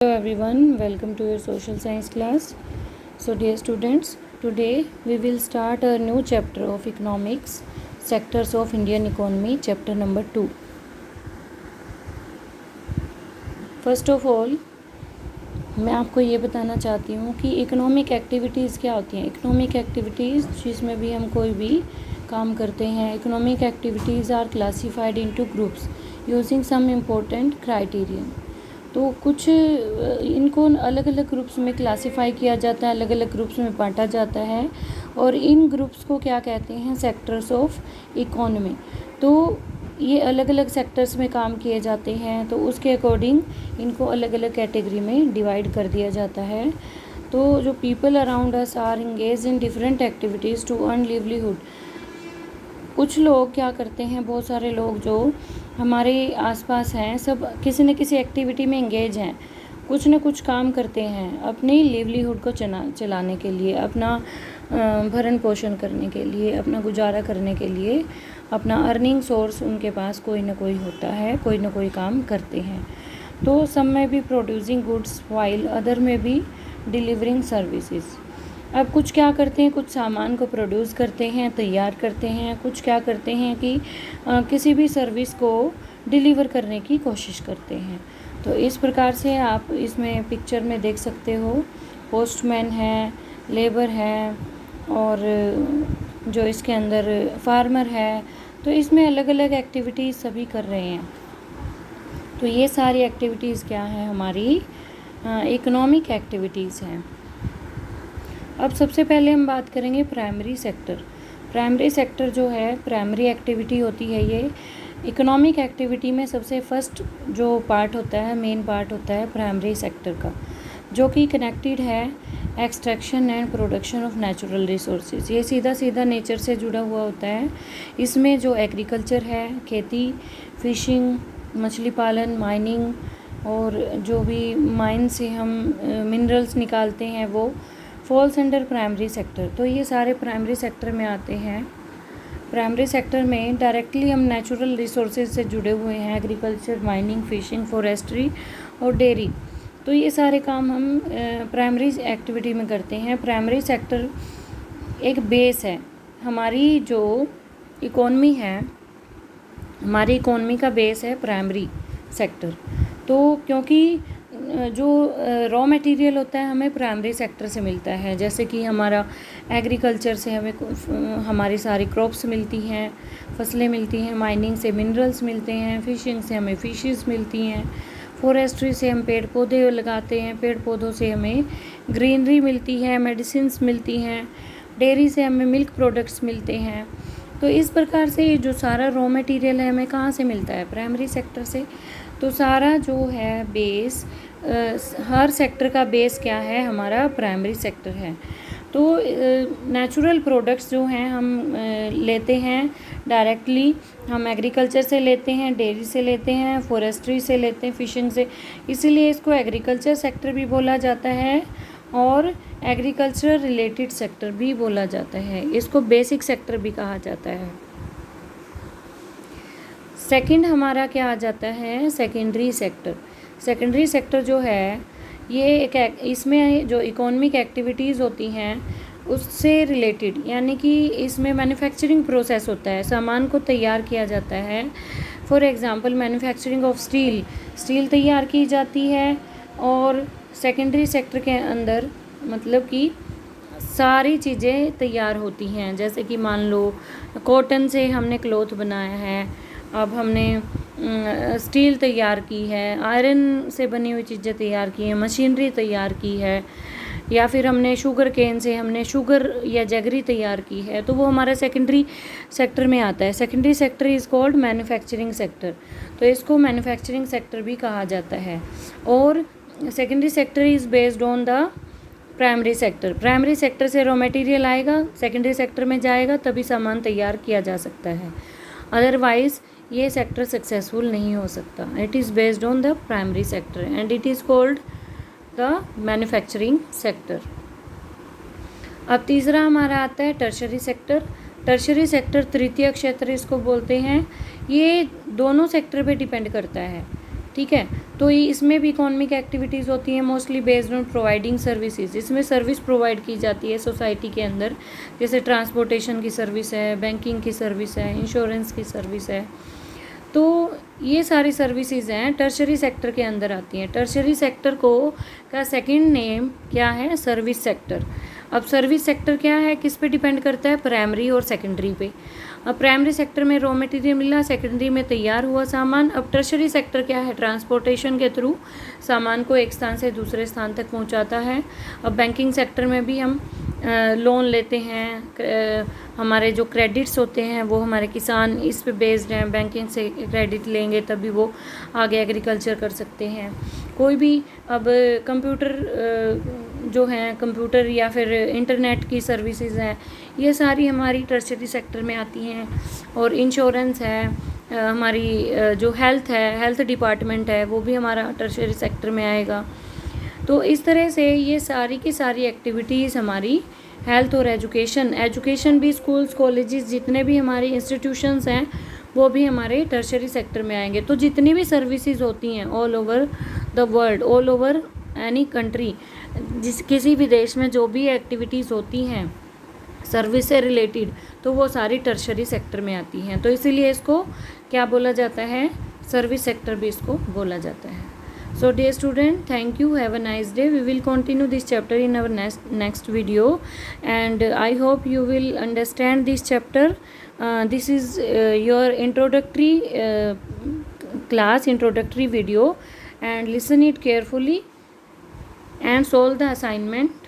Hello everyone, welcome to your social science class. So dear students, today we will start a new chapter of economics, sectors of Indian economy, chapter number 2. First of all, मैं आपको ये बताना चाहती हूँ कि economic activities क्या होती हैं। इकोनॉमिक एक्टिविटीज़ जिसमें भी हम कोई भी काम करते हैं, economic activities are classified into groups using some important criterion. तो कुछ इनको अलग अलग ग्रुप्स में क्लासिफाई किया जाता है, अलग अलग ग्रुप्स में बांटा जाता है और इन ग्रुप्स को क्या कहते हैं, सेक्टर्स ऑफ इकोनॉमी। तो ये अलग अलग सेक्टर्स में काम किए जाते हैं, तो उसके अकॉर्डिंग इनको अलग अलग कैटेगरी में डिवाइड कर दिया जाता है। तो जो people around us are engage in different activities to earn livelihood. कुछ लोग क्या करते हैं, बहुत सारे लोग जो हमारे आसपास हैं, सब किसी न किसी एक्टिविटी में इंगेज हैं, कुछ न कुछ काम करते हैं अपनी लिवलीहुड को चलाने के लिए, अपना भरण पोषण करने के लिए, अपना गुजारा करने के लिए, अपना अर्निंग सोर्स उनके पास कोई ना कोई होता है, कोई ना कोई काम करते हैं। तो सम में भी प्रोड्यूसिंग गुड्स वाइल अदर में भी डिलीवरिंग सर्विसेज। अब कुछ क्या करते हैं, कुछ सामान को प्रोड्यूस करते हैं, तैयार करते हैं, कुछ क्या करते हैं कि किसी भी सर्विस को डिलीवर करने की कोशिश करते हैं। तो इस प्रकार से आप इसमें पिक्चर में देख सकते हो, पोस्टमैन है, लेबर है और जो इसके अंदर फार्मर है। तो इसमें अलग अलग एक्टिविटीज़ सभी कर रहे हैं। तो ये सारी एक्टिविटीज़ क्या हैं, हमारी इकोनॉमिक एक्टिविटीज़ हैं। अब सबसे पहले हम बात करेंगे प्राइमरी सेक्टर। प्राइमरी सेक्टर जो है, प्राइमरी एक्टिविटी होती है, ये इकोनॉमिक एक्टिविटी में सबसे फर्स्ट जो पार्ट होता है, मेन पार्ट होता है प्राइमरी सेक्टर का, जो कि कनेक्टेड है extraction and production of natural resources. ये सीधा सीधा नेचर से जुड़ा हुआ होता है। इसमें जो एग्रीकल्चर है, खेती, फिशिंग, मछली पालन, माइनिंग और जो भी माइन से हम मिनरल्स निकालते हैं वो फॉल्स अंडर प्राइमरी सेक्टर। तो ये सारे प्राइमरी सेक्टर में आते हैं। प्राइमरी सेक्टर में डायरेक्टली हम नेचुरल रिसोर्सेज से जुड़े हुए हैं, एग्रीकल्चर, माइनिंग, फिशिंग, फॉरेस्ट्री और डेयरी। तो ये सारे काम हम प्राइमरी एक्टिविटी में करते हैं। प्राइमरी सेक्टर एक बेस है। हमारी जो इकोनॉमी है, हमारी इकोनॉमी का बेस है प्राइमरी सेक्टर। तो क्योंकि जो रॉ मटेरियल होता है हमें प्राइमरी सेक्टर से मिलता है, जैसे कि हमारा एग्रीकल्चर से हमें हमारी सारी क्रॉप्स मिलती हैं, फसलें मिलती हैं, माइनिंग से मिनरल्स मिलते हैं, फिशिंग से हमें फिशेस मिलती हैं, फॉरेस्ट्री से हम पेड़ पौधे लगाते हैं, पेड़ पौधों से हमें ग्रीनरी मिलती है, मेडिसिन्स मिलती हैं, डेयरी से हमें मिल्क प्रोडक्ट्स मिलते हैं। तो इस प्रकार से ये जो सारा रॉ मटेरियल है हमें कहाँ से मिलता है, प्राइमरी सेक्टर से। तो सारा जो है बेस, हर सेक्टर का बेस क्या है, हमारा प्राइमरी सेक्टर है। तो नेचुरल प्रोडक्ट्स जो हैं हम लेते हैं डायरेक्टली, हम एग्रीकल्चर से लेते हैं, डेयरी से लेते हैं, फॉरेस्ट्री से लेते हैं, फिशिंग से। इसीलिए इसको एग्रीकल्चर सेक्टर भी बोला जाता है और एग्रीकल्चर रिलेटेड सेक्टर भी बोला जाता है। इसको बेसिक सेक्टर भी कहा जाता है। सेकंड हमारा क्या आ जाता है, सेकेंडरी सेक्टर। सेकेंडरी सेक्टर जो है ये एक इसमें जो इकोनॉमिक एक्टिविटीज़ होती हैं उससे रिलेटेड, यानी कि इसमें मैन्युफैक्चरिंग प्रोसेस होता है, सामान को तैयार किया जाता है। For example manufacturing of steel तैयार की जाती है। और सेकेंडरी सेक्टर के अंदर मतलब कि सारी चीज़ें तैयार होती हैं, जैसे कि मान लो कॉटन से हमने क्लॉथ बनाया है, अब हमने स्टील तैयार की है, आयरन से बनी हुई चीज़ें तैयार की हैं, मशीनरी तैयार की है, या फिर हमने शुगर केन से हमने शुगर या जैगरी तैयार की है, तो वो हमारा सेकेंडरी सेक्टर में आता है। Secondary sector is called manufacturing sector. तो इसको मैन्युफैक्चरिंग सेक्टर भी कहा जाता है। और secondary sector is based on the primary sector. Primary sector से रॉ मटेरियल आएगा, सेकेंडरी सेक्टर में जाएगा, तभी सामान तैयार किया जा सकता है, अदरवाइज़ ये सेक्टर सक्सेसफुल नहीं हो सकता। It is based on the primary sector and it is called the manufacturing sector. अब तीसरा हमारा आता है टर्शरी सेक्टर। टर्शरी सेक्टर, तृतीय क्षेत्र इसको बोलते हैं। ये दोनों सेक्टर पे डिपेंड करता है, ठीक है। तो ये इसमें भी इकोनॉमिक एक्टिविटीज़ होती हैं mostly based on providing services. इसमें सर्विस प्रोवाइड की जाती है सोसाइटी के अंदर, जैसे ट्रांसपोर्टेशन की सर्विस है, बैंकिंग की सर्विस है, इंश्योरेंस की सर्विस है। तो ये सारी सर्विसेज हैं टर्शरी सेक्टर के अंदर आती हैं। टर्शरी सेक्टर को का सेकंड नेम क्या है? Service sector. अब सर्विस सेक्टर क्या है, किस पे डिपेंड करता है? प्राइमरी और सेकेंडरी पे। अब प्राइमरी सेक्टर में रॉ मटेरियल मिला, सेकेंडरी में तैयार हुआ सामान। अब टर्शरी सेक्टर क्या है? ट्रांसपोर्टेशन के थ्रू सामान को एक स्थान से दूसरे स्थान तक पहुंचाता है। अब बैंकिंग सेक्टर में भी हम लोन लेते हैं, हमारे जो क्रेडिट्स होते हैं वो हमारे किसान इस पे बेस्ड हैं, बैंकिंग से क्रेडिट लेंगे तभी वो आगे एग्रीकल्चर कर सकते हैं। कोई भी अब कंप्यूटर जो हैं, कंप्यूटर या फिर इंटरनेट की सर्विसेज हैं, ये सारी हमारी टर्शरी सेक्टर में आती हैं। और इंश्योरेंस है, हमारी जो हेल्थ है, हेल्थ डिपार्टमेंट है, वो भी हमारा टर्शरी सेक्टर में आएगा। तो इस तरह से ये सारी की सारी एक्टिविटीज़ हमारी हेल्थ और एजुकेशन भी स्कूल्स कॉलेजेस जितने भी हमारे इंस्टीट्यूशंस हैं वो भी हमारे टर्शरी सेक्टर में आएंगे। तो जितनी भी सर्विसेज होती हैं all over the world, all over any country, किसी भी देश में जो भी एक्टिविटीज़ होती हैं सर्विस से रिलेटेड, तो वो सारी टर्शरी सेक्टर में आती हैं। तो इसीलिए इसको क्या बोला जाता है? सर्विस सेक्टर भी इसको बोला जाता है। So dear student, thank you, have a nice day. We will continue this chapter in our next video, and I hope you will understand this chapter. This is your introductory class, introductory video, and listen it carefully and solve the assignment